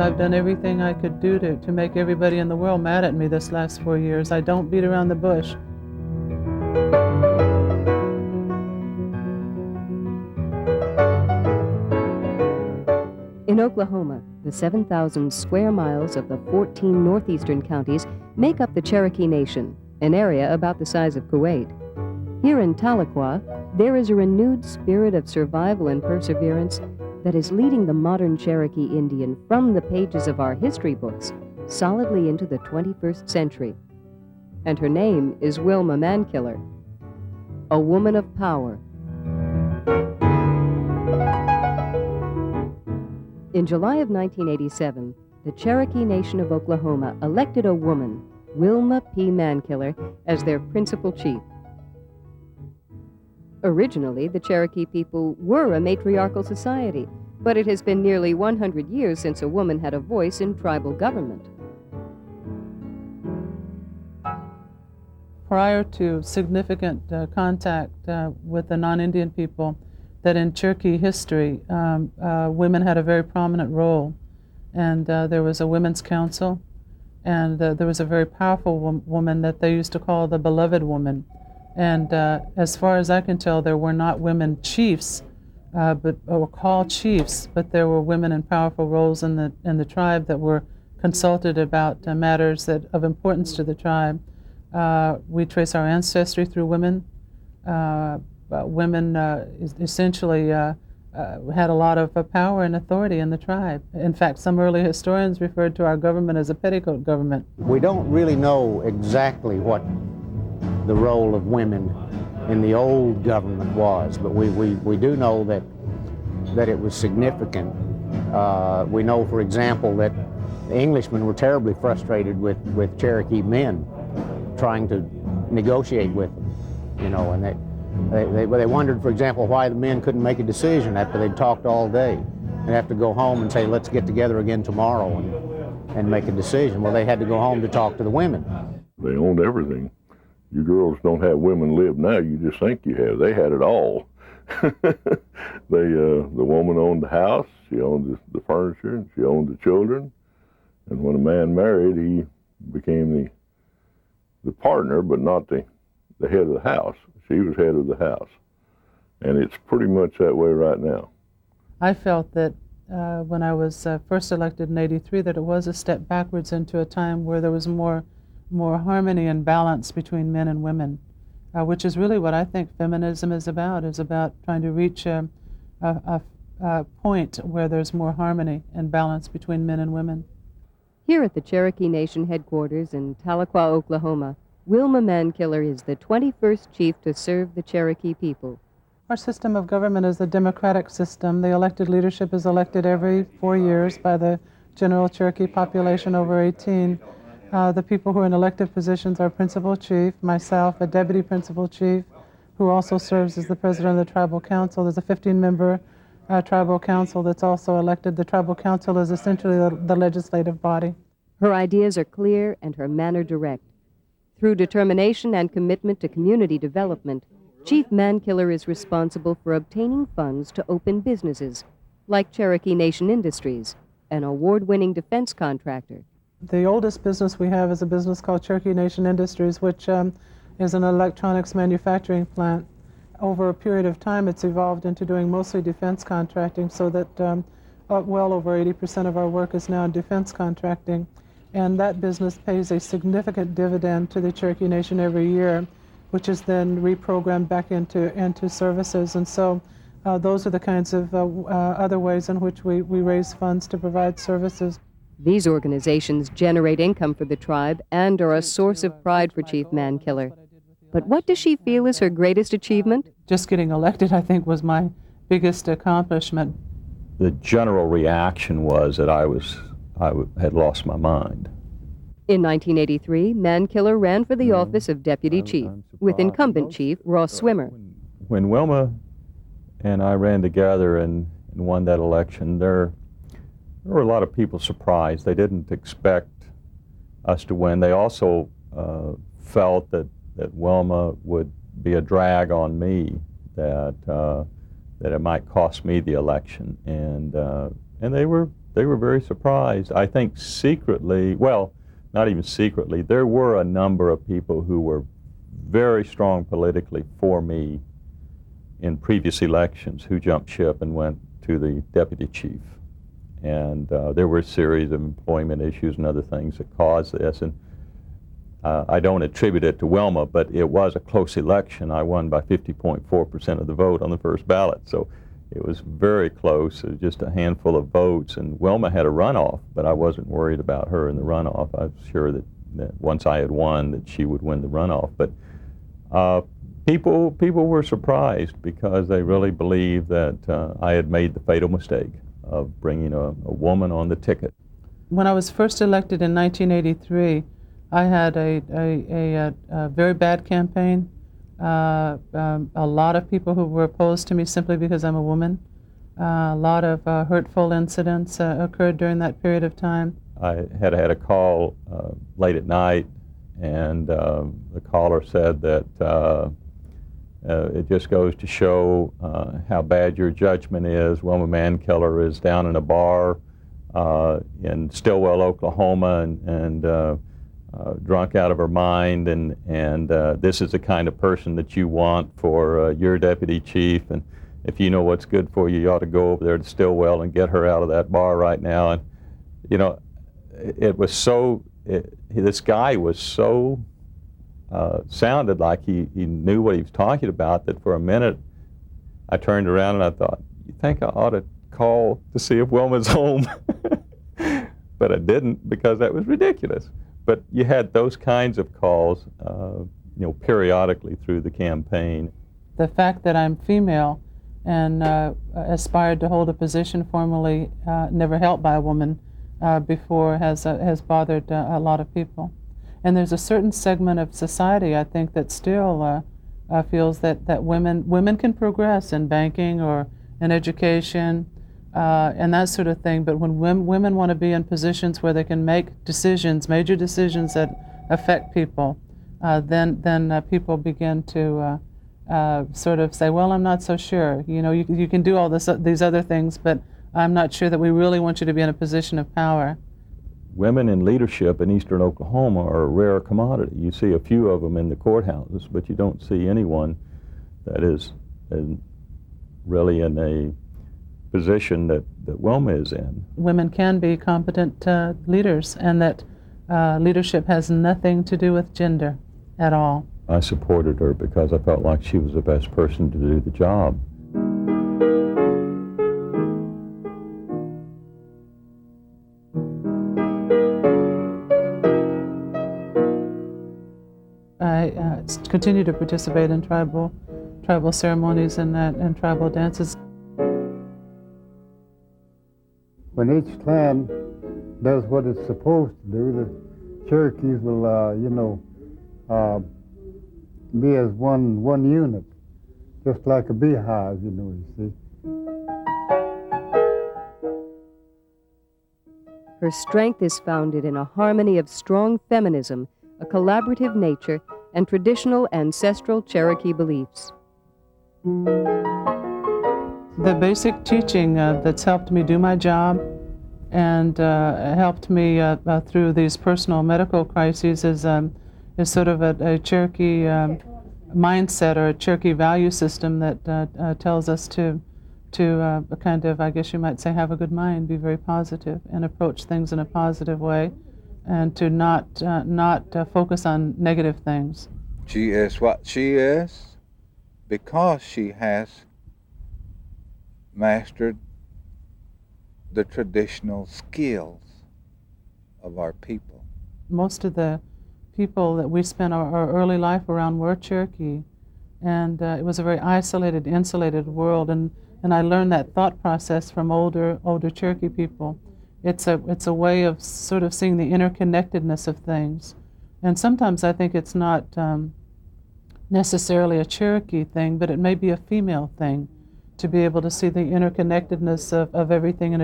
I've done everything I could do to make everybody in the world mad at me this last 4 years. I don't beat around the bush. In Oklahoma, the 7,000 square miles of the 14 northeastern counties make up the Cherokee Nation, an area about the size of Kuwait. Here in Tahlequah, there is a renewed spirit of survival and perseverance that is leading the modern Cherokee Indian from the pages of our history books solidly into the 21st century. And her name is Wilma Mankiller, a woman of power. In July of 1987, the Cherokee Nation of Oklahoma elected a woman, Wilma P. Mankiller, as their principal chief. Originally, the Cherokee people were a matriarchal society, but it has been nearly 100 years since a woman had a voice in tribal government. Prior to significant contact with the non-Indian people, that in Cherokee history, women had a very prominent role. And there was a women's council, and there was a very powerful woman that they used to call the beloved woman. And as far as I can tell, there were not women chiefs, or called chiefs, but there were women in powerful roles in the tribe that were consulted about matters that of importance to the tribe. We trace our ancestry through women. Women essentially had a lot of power and authority in the tribe. In fact, some early historians referred to our government as a petticoat government. We don't really know exactly what the role of women in the old government was, but we do know that it was significant. We know, for example, that the Englishmen were terribly frustrated with Cherokee men trying to negotiate with them, you know, and they wondered, for example, why the men couldn't make a decision after they'd talked all day. They'd have to go home and say, let's get together again tomorrow and make a decision. Well, they had to go home to talk to the women. They owned everything. You girls don't have women live now, you just think you have. They had it all. The woman owned the house, she owned the furniture, and she owned the children. And when a man married, he became the partner, but not the head of the house. She was head of the house. And it's pretty much that way right now. I felt that when I was first elected in '83, that it was a step backwards into a time where there was more harmony and balance between men and women, which is really what I think feminism is about trying to reach a point where there's more harmony and balance between men and women. Here at the Cherokee Nation headquarters in Tahlequah, Oklahoma, Wilma Mankiller is the 21st chief to serve the Cherokee people. Our system of government is a democratic system. The elected leadership is elected every 4 years by the general Cherokee population over 18. The people who are in elected positions are principal chief, myself, a deputy principal chief, who also serves as the president of the tribal council. There's a 15-member tribal council that's also elected. The tribal council is essentially the legislative body. Her ideas are clear and her manner direct. Through determination and commitment to community development, Chief Mankiller is responsible for obtaining funds to open businesses, like Cherokee Nation Industries, an award-winning defense contractor. The oldest business we have is a business called Cherokee Nation Industries, which is an electronics manufacturing plant. Over a period of time, it's evolved into doing mostly defense contracting, so that well over 80% of our work is now in defense contracting. And that business pays a significant dividend to the Cherokee Nation every year, which is then reprogrammed back into services. And so those are the kinds of other ways in which we raise funds to provide services. These organizations generate income for the tribe and are a source of pride for Chief Mankiller. But what does she feel is her greatest achievement? Just getting elected, I think, was my biggest accomplishment. The general reaction was that I had lost my mind. In 1983, Mankiller ran for the office of deputy chief, with incumbent chief Ross Swimmer. When Wilma and I ran together and won that election, there were a lot of people surprised. They didn't expect us to win. They also felt that Wilma would be a drag on me, that it might cost me the election, and they were They were very surprised. I think secretly, well, not even secretly, there were a number of people who were very strong politically for me in previous elections who jumped ship and went to the deputy chief. And there were a series of employment issues and other things that caused this. And I don't attribute it to Wilma, but it was a close election. I won by 50.4% of the vote on the first ballot. So it was very close, just a handful of votes. And Wilma had a runoff, but I wasn't worried about her in the runoff. I was sure that once I had won, that she would win the runoff. But people were surprised because they really believed that I had made the fatal mistake of bringing a woman on the ticket. When I was first elected in 1983, I had a very bad campaign. A lot of people who were opposed to me simply because I'm a woman. A lot of hurtful incidents occurred during that period of time. I had a call late at night, and the caller said that it just goes to show how bad your judgment is. Wilma Mankiller is down in a bar in Stillwell, Oklahoma, and drunk out of her mind, and this is the kind of person that you want for your deputy chief, and if you know what's good for you, you ought to go over there to Stillwell and get her out of that bar right now. And you know, it was so, this guy was so, sounded like he knew what he was talking about, that for a minute I turned around and I thought, you think I ought to call to see if Wilma's home? But I didn't, because that was ridiculous. But you had those kinds of calls, you know, periodically through the campaign. The fact that I'm female and aspired to hold a position formerly never held by a woman before has bothered a lot of people. And there's a certain segment of society, I think, that still feels that women can progress in banking or in education and that sort of thing. But when women want to be in positions where they can make decisions, major decisions that affect people, then people begin to sort of say, well, I'm not so sure. You know, you can do all these other things, but I'm not sure that we really want you to be in a position of power. Women in leadership in eastern Oklahoma are a rare commodity. You see a few of them in the courthouses, but you don't see anyone that is really in a position that Wilma is in. Women can be competent leaders, and that leadership has nothing to do with gender at all. I supported her because I felt like she was the best person to do the job. I continue to participate in tribal ceremonies and tribal dances. When each clan does what it's supposed to do, the Cherokees will, you know, be as one unit, just like a beehive, you know, you see. Her strength is founded in a harmony of strong feminism, a collaborative nature, and traditional ancestral Cherokee beliefs. The basic teaching that's helped me do my job and helped me through these personal medical crises is sort of a Cherokee mindset, or a Cherokee value system that tells us to kind of, I guess you might say, have a good mind, be very positive, and approach things in a positive way, and to not focus on negative things. She is what she is because she has mastered the traditional skills of our people. Most of the people that we spent our early life around were Cherokee, and it was a very isolated, insulated world, and I learned that thought process from older Cherokee people. It's a way of sort of seeing the interconnectedness of things, and sometimes I think it's not necessarily a Cherokee thing, but it may be a female thing, to be able to see the interconnectedness of everything in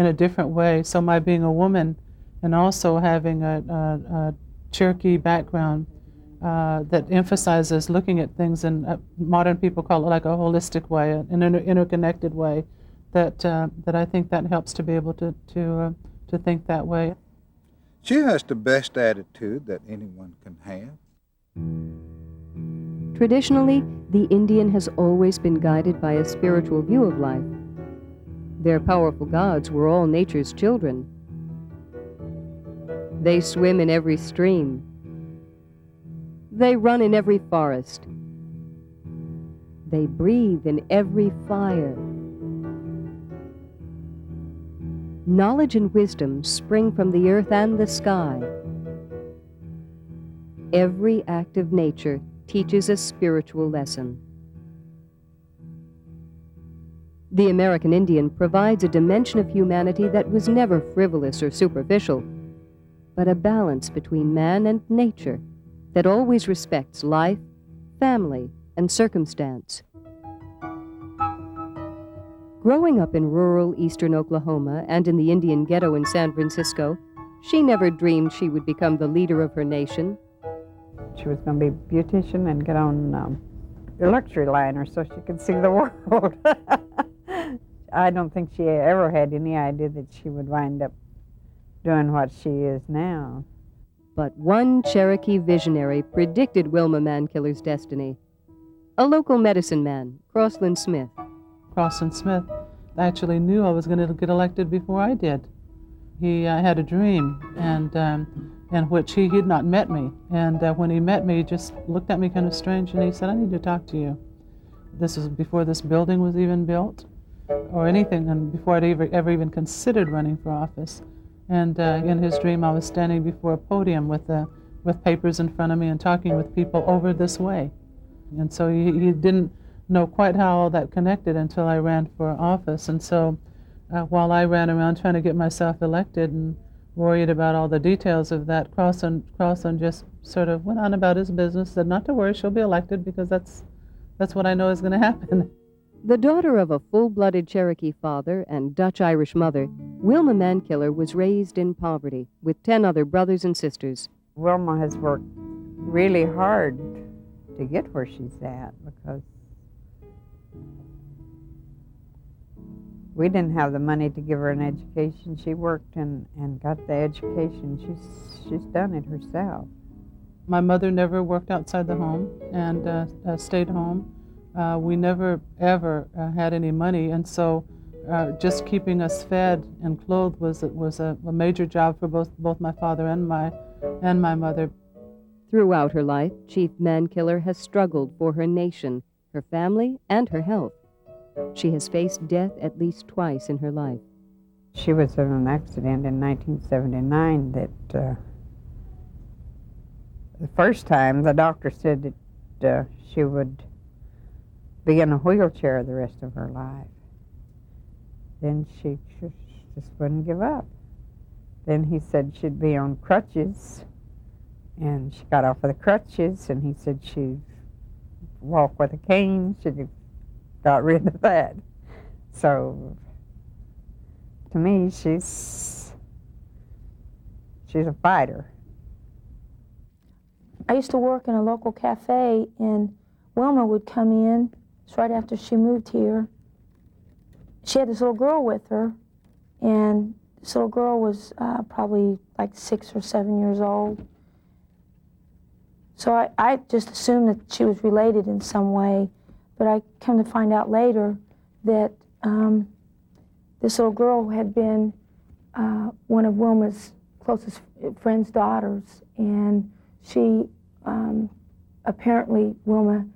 a different way. So my being a woman and also having a Cherokee background that emphasizes looking at things in modern people call it like a holistic way, an interconnected way, that I think that helps to be able to think that way. She has the best attitude that anyone can have. Traditionally, the Indian has always been guided by a spiritual view of life. Their powerful gods were all nature's children. They swim in every stream. They run in every forest. They breathe in every fire. Knowledge and wisdom spring from the earth and the sky. Every act of nature teaches a spiritual lesson. The American Indian provides a dimension of humanity that was never frivolous or superficial, but a balance between man and nature that always respects life, family, and circumstance. Growing up in rural eastern Oklahoma and in the Indian ghetto in San Francisco, she never dreamed she would become the leader of her nation. She was going to be a beautician and get on the luxury liner so she could see the world. I don't think she ever had any idea that she would wind up doing what she is now. But one Cherokee visionary predicted Wilma Mankiller's destiny. A local medicine man, Crossland Smith. Crossland Smith actually knew I was going to get elected before I did. He had a dream, and in which he had not met me. And when he met me, he just looked at me kind of strange, and he said, "I need to talk to you." This was before this building was even built or anything, and before I'd ever even considered running for office. And in his dream, I was standing before a podium with papers in front of me and talking with people over this way. And so he didn't know quite how all that connected until I ran for office. And so while I ran around trying to get myself elected and worried about all the details of that, Crossland just sort of went on about his business, said not to worry, she'll be elected because that's what I know is going to happen. The daughter of a full-blooded Cherokee father and Dutch-Irish mother, Wilma Mankiller was raised in poverty with 10 other brothers and sisters. Wilma has worked really hard to get where she's at because we didn't have the money to give her an education. She worked and got the education. She's done it herself. My mother never worked outside the home and stayed home. We never, ever had any money, and so just keeping us fed and clothed was a major job for both my father and my mother. Throughout her life, Chief Mankiller has struggled for her nation, her family, and her health. She has faced death at least twice in her life. She was in an accident in 1979 that the first time the doctor said that she would be in a wheelchair the rest of her life. Then she just wouldn't give up. Then he said she'd be on crutches, and she got off of the crutches, and he said she'd walk with a cane. She got rid of that. So to me, she's a fighter. I used to work in a local cafe, and Wilma would come in. It's right after she moved here. She had this little girl with her, and this little girl was probably like 6 or 7 years old. So I just assumed that she was related in some way, but I come to find out later that this little girl had been one of Wilma's closest friend's daughters, and she apparently, Wilma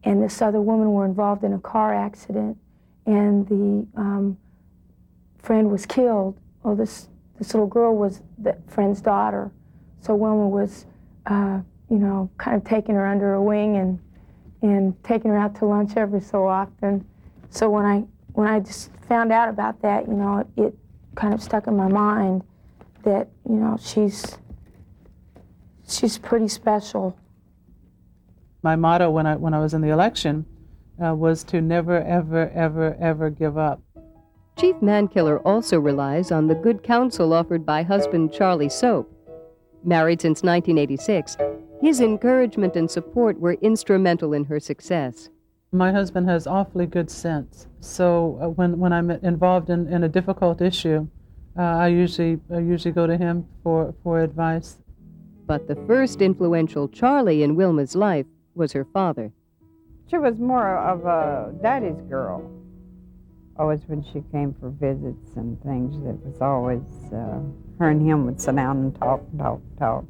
and this other woman were involved in a car accident, and the friend was killed. Well, this little girl was the friend's daughter, so Wilma was, you know, kind of taking her under her wing and taking her out to lunch every so often. So when I just found out about that, you know, it kind of stuck in my mind that, you know, she's pretty special. My motto when I was in the election was to never, ever, ever, ever give up. Chief Mankiller also relies on the good counsel offered by husband Charlie Soap. Married since 1986, his encouragement and support were instrumental in her success. My husband has awfully good sense, so when I'm involved in a difficult issue, I usually go to him for advice. But the first influential Charlie in Wilma's life was her father. She was more of a daddy's girl. Always when she came for visits and things, it was always her and him would sit down and talk.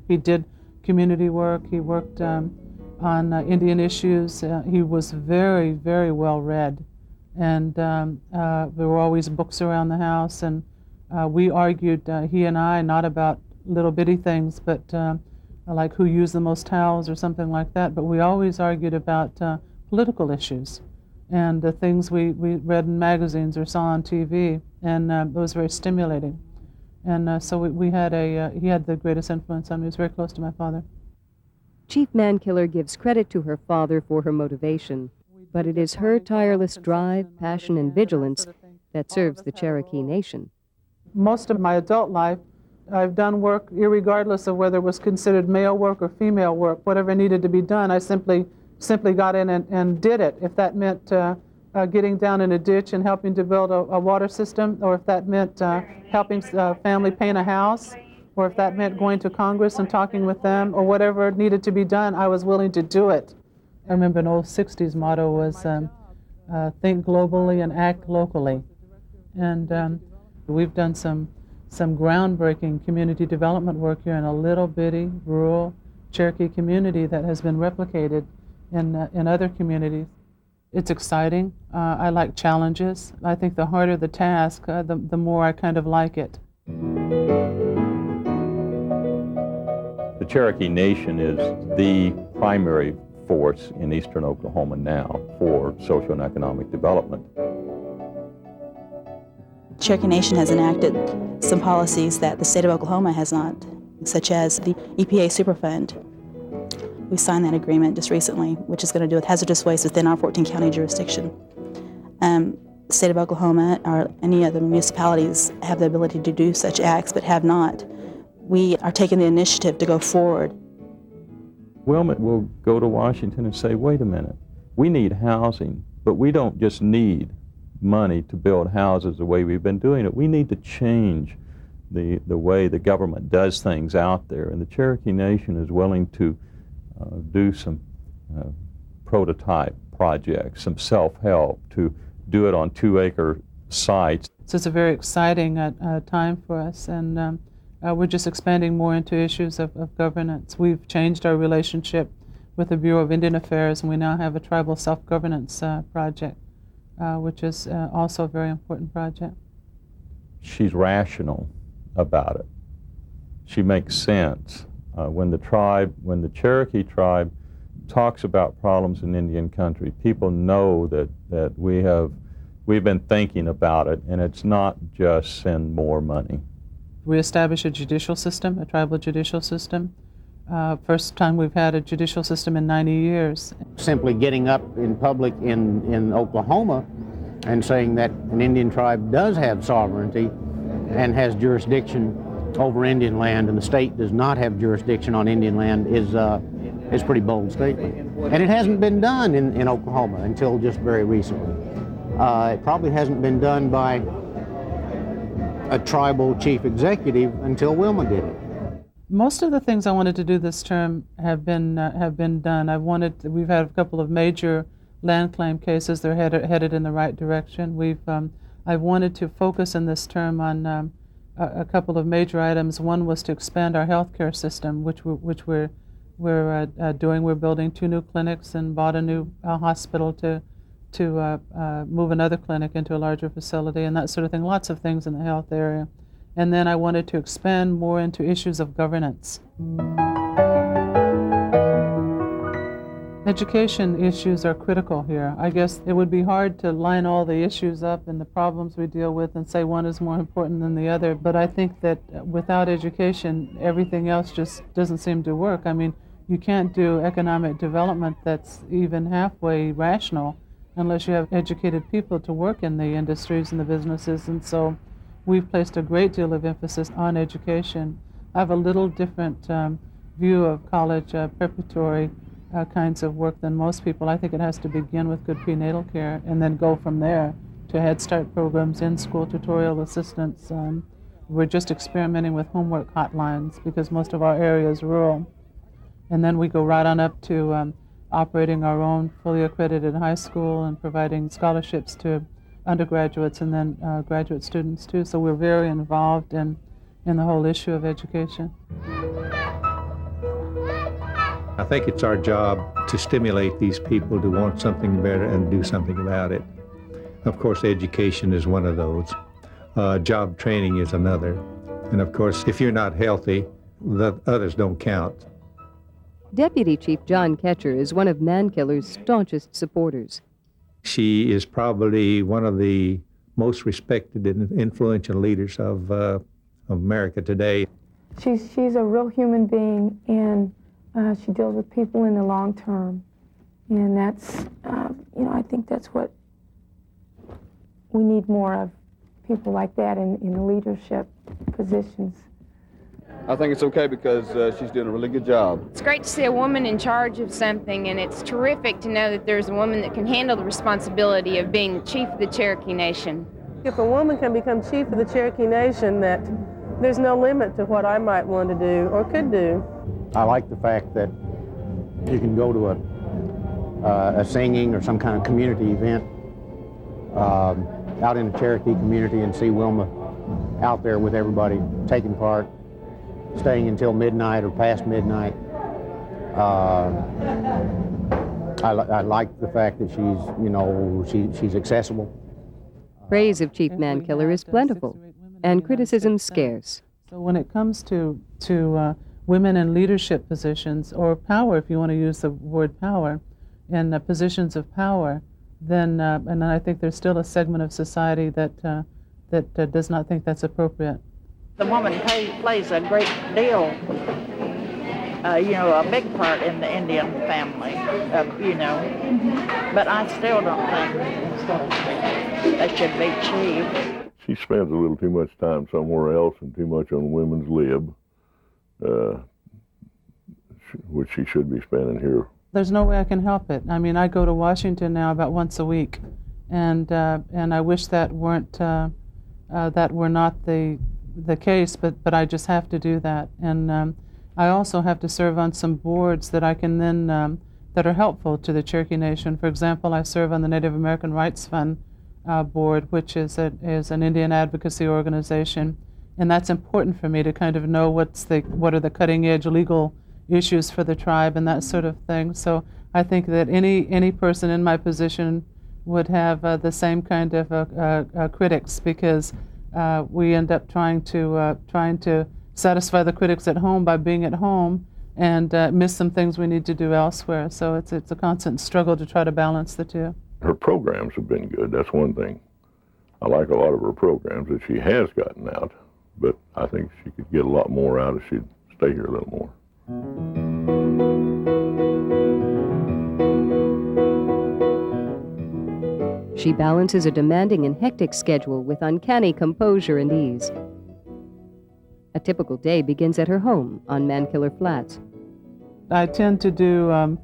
He did community work. He worked on Indian issues. He was very, very well read. And there were always books around the house. And we argued, he and I, not about little bitty things, but like who used the most towels or something like that. But we always argued about political issues and the things we read in magazines or saw on TV. And it was very stimulating. And so he had the greatest influence on me. He was very close to my father. Chief Mankiller gives credit to her father for her motivation, but it is her tireless drive, passion, and vigilance that serves the Cherokee Nation. Most of my adult life, I've done work irregardless of whether it was considered male work or female work. Whatever needed to be done, I simply got in and did it. If that meant getting down in a ditch and helping to build a water system, or if that meant helping a family paint a house, or if that meant going to Congress and talking with them, or whatever needed to be done, I was willing to do it. I remember an old 60s motto was think globally and act locally. And we've done some groundbreaking community development work here in a little bitty rural Cherokee community that has been replicated in other communities. It's exciting. I like challenges. I think the harder the task, the more I kind of like it. The Cherokee Nation is the primary force in eastern Oklahoma now for social and economic development. Cherokee Nation has enacted some policies that the state of Oklahoma has not, such as the EPA Superfund. We signed that agreement just recently, which is going to do with hazardous waste within our 14-county jurisdiction. The state of Oklahoma or any other municipalities have the ability to do such acts, but have not. We are taking the initiative to go forward. Wilma will go to Washington and say, wait a minute, we need housing, but we don't just need money to build houses the way we've been doing it. We need to change the way the government does things out there, and the Cherokee Nation is willing to do some prototype projects, some self-help, to do it on 2-acre sites. So it's a very exciting time for us, and we're just expanding more into issues of governance. We've changed our relationship with the Bureau of Indian Affairs, and we now have a tribal self-governance project, which is also a very important project. She's rational about it. She makes sense. When the Cherokee tribe talks about problems in Indian country, people know that we've been thinking about it, and it's not just send more money. We established a judicial system, a tribal judicial system. First time we've had a judicial system in 90 years. Simply getting up in public in Oklahoma and saying that an Indian tribe does have sovereignty and has jurisdiction over Indian land, and the state does not have jurisdiction on Indian land is a pretty bold statement. And it hasn't been done in Oklahoma until just very recently. It probably hasn't been done by a tribal chief executive until Wilma did it. Most of the things I wanted to do this term have been done. We've had a couple of major land claim cases. They're headed in the right direction. I wanted to focus in this term on a couple of major items. One was to expand our healthcare system, which we're doing. We're building 2 new clinics and bought a new hospital to move another clinic into a larger facility and that sort of thing. Lots of things in the health area. And then I wanted to expand more into issues of governance. Education issues are critical here. I guess it would be hard to line all the issues up and the problems we deal with and say one is more important than the other, but I think that without education, everything else just doesn't seem to work. I mean, you can't do economic development that's even halfway rational unless you have educated people to work in the industries and the businesses, and so we've placed a great deal of emphasis on education. I have a little different view of college preparatory kinds of work than most people. I think it has to begin with good prenatal care and then go from there to Head Start programs, in-school tutorial assistance. We're just experimenting with homework hotlines because most of our area is rural. And then we go right on up to operating our own fully accredited high school and providing scholarships to undergraduates and then graduate students too. So we're very involved in the whole issue of education. I think it's our job to stimulate these people to want something better and do something about it. Of course, education is one of those. Job training is another. And of course, if you're not healthy, the others don't count. Deputy Chief John Ketcher is one of Mankiller's staunchest supporters. She is probably one of the most respected and influential leaders of America today. She's a real human being, and she deals with people in the long term. And that's, I think that's what we need more of, people like that in leadership positions. I think it's okay because she's doing a really good job. It's great to see a woman in charge of something, and it's terrific to know that there's a woman that can handle the responsibility of being the chief of the Cherokee Nation. If a woman can become chief of the Cherokee Nation, that there's no limit to what I might want to do or could do. I like the fact that you can go to a singing or some kind of community event out in the Cherokee community and see Wilma out there with everybody taking part, staying until midnight or past midnight. I like the fact that she's accessible. Praise of Chief Mankiller is plentiful and criticism scarce. So when it comes to women in leadership positions, or power, if you want to use the word power, in positions of power, then and I think there's still a segment of society that does not think that's appropriate. The woman plays a great deal, a big part in the Indian family, but I still don't think they should be chief. She spends a little too much time somewhere else and too much on women's lib, which she should be spending here. There's no way I can help it. I mean, I go to Washington now about once a week, and I wish that were not the case, but I just have to do that. And I also have to serve on some boards that I can then that are helpful to the Cherokee Nation. For example, I serve on the Native American Rights Fund board, which is an Indian advocacy organization, and that's important for me to kind of know what are the cutting edge legal issues for the tribe and that sort of thing. So I think that any person in my position would have the same kind of critics, because we end up trying to satisfy the critics at home by being at home and miss some things we need to do elsewhere. So it's a constant struggle to try to balance the two. Her programs have been good. That's one thing. I like a lot of her programs that she has gotten out, but I think she could get a lot more out if she'd stay here a little more. She balances a demanding and hectic schedule with uncanny composure and ease. A typical day begins at her home on Mankiller Flats. I tend to do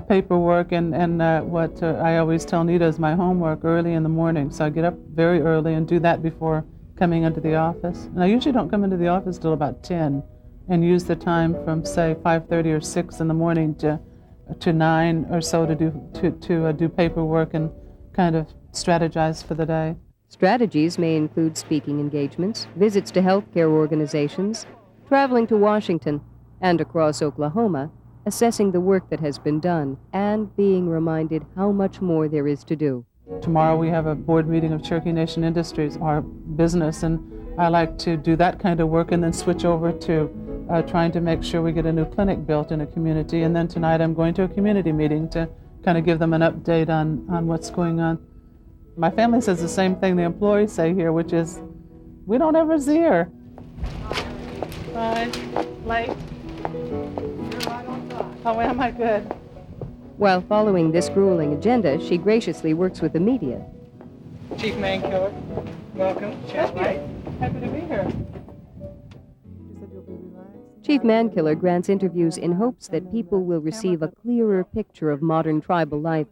paperwork and what I always tell Nita is my homework early in the morning. So I get up very early and do that before coming into the office. And I usually don't come into the office till about 10 and use the time from, say, 5:30 or 6 in the morning to 9 or so to do paperwork and kind of strategize for the day. Strategies may include speaking engagements, visits to healthcare organizations, traveling to Washington and across Oklahoma, assessing the work that has been done, and being reminded how much more there is to do. Tomorrow we have a board meeting of Cherokee Nation Industries, our business, and I like to do that kind of work and then switch over to trying to make sure we get a new clinic built in a community. And then tonight I'm going to a community meeting to kind of give them an update on what's going on. My family says the same thing the employees say here, which is, we don't ever see her. Fine, late. Oh, am I good? While following this grueling agenda, she graciously works with the media. Chief Mankiller, welcome. Thank you. Happy to be here. You said you'll be relaxed. Chief Mankiller grants interviews in hopes that people will receive a clearer picture of modern tribal life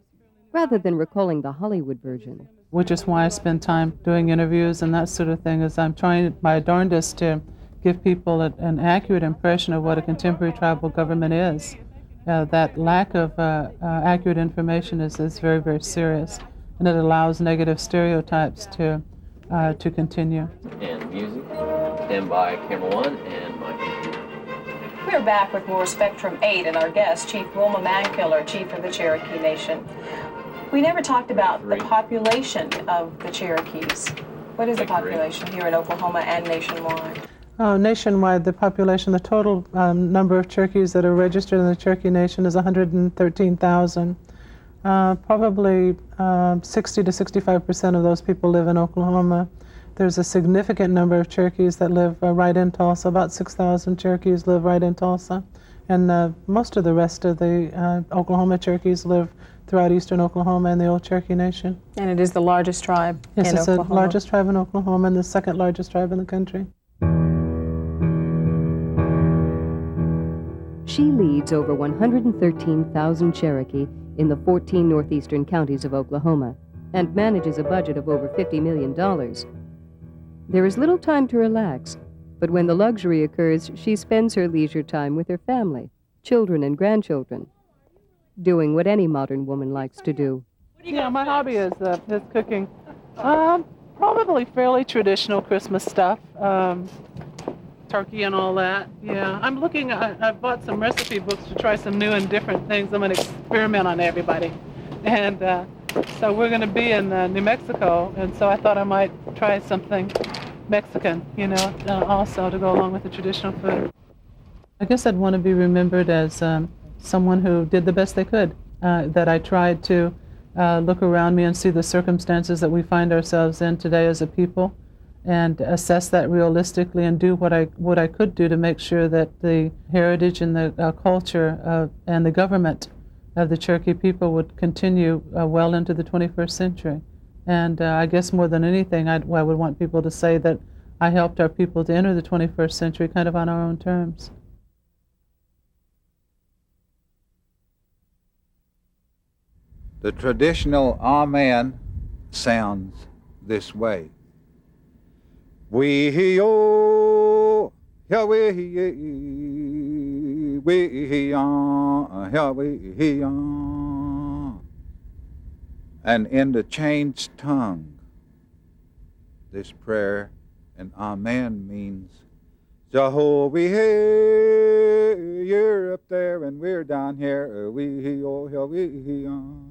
rather than recalling the Hollywood version. Which is why I spend time doing interviews and that sort of thing, is I'm trying my darndest to give people an accurate impression of what a contemporary tribal government is. That lack of accurate information is very, very serious, and it allows negative stereotypes to continue. And music, stand by camera 1 and Mankiller. We're back with more Spectrum 8 and our guest, Chief Wilma Mankiller, Chief of the Cherokee Nation. We never talked about the population of the Cherokees. What is the population here in Oklahoma and nationwide? Nationwide, the population, the total number of Cherokees that are registered in the Cherokee Nation is 113,000. Probably 60 to 65% of those people live in Oklahoma. There's a significant number of Cherokees that live right in Tulsa. About 6,000 Cherokees live right in Tulsa. And most of the rest of the Oklahoma Cherokees live throughout eastern Oklahoma and the old Cherokee Nation. And it is the largest tribe in Oklahoma? Yes, it's the largest tribe in Oklahoma and the second largest tribe in the country. She leads over 113,000 Cherokee in the 14 northeastern counties of Oklahoma and manages a budget of over $50 million. There is little time to relax, but when the luxury occurs, she spends her leisure time with her family, children and grandchildren, doing what any modern woman likes to do. Yeah, my hobby is cooking. Probably fairly traditional Christmas stuff. Turkey and all that. Yeah, I'm looking. I've bought some recipe books to try some new and different things. I'm going to experiment on everybody, and so we're going to be in New Mexico, and so I thought I might try something Mexican, also to go along with the traditional food. I guess I'd want to be remembered as someone who did the best they could. That I tried to look around me and see the circumstances that we find ourselves in today as a people, and assess that realistically and do what I could do to make sure that the heritage and the culture and the government of the Cherokee people would continue well into the 21st century. And I guess more than anything, I would want people to say that I helped our people to enter the 21st century kind of on our own terms. The traditional Wman sounds this way. We-ho, we-on, we-on. And in the changed tongue, this prayer in Wman means, Jehovah, you're up there and we're down here, we-ho, we-on.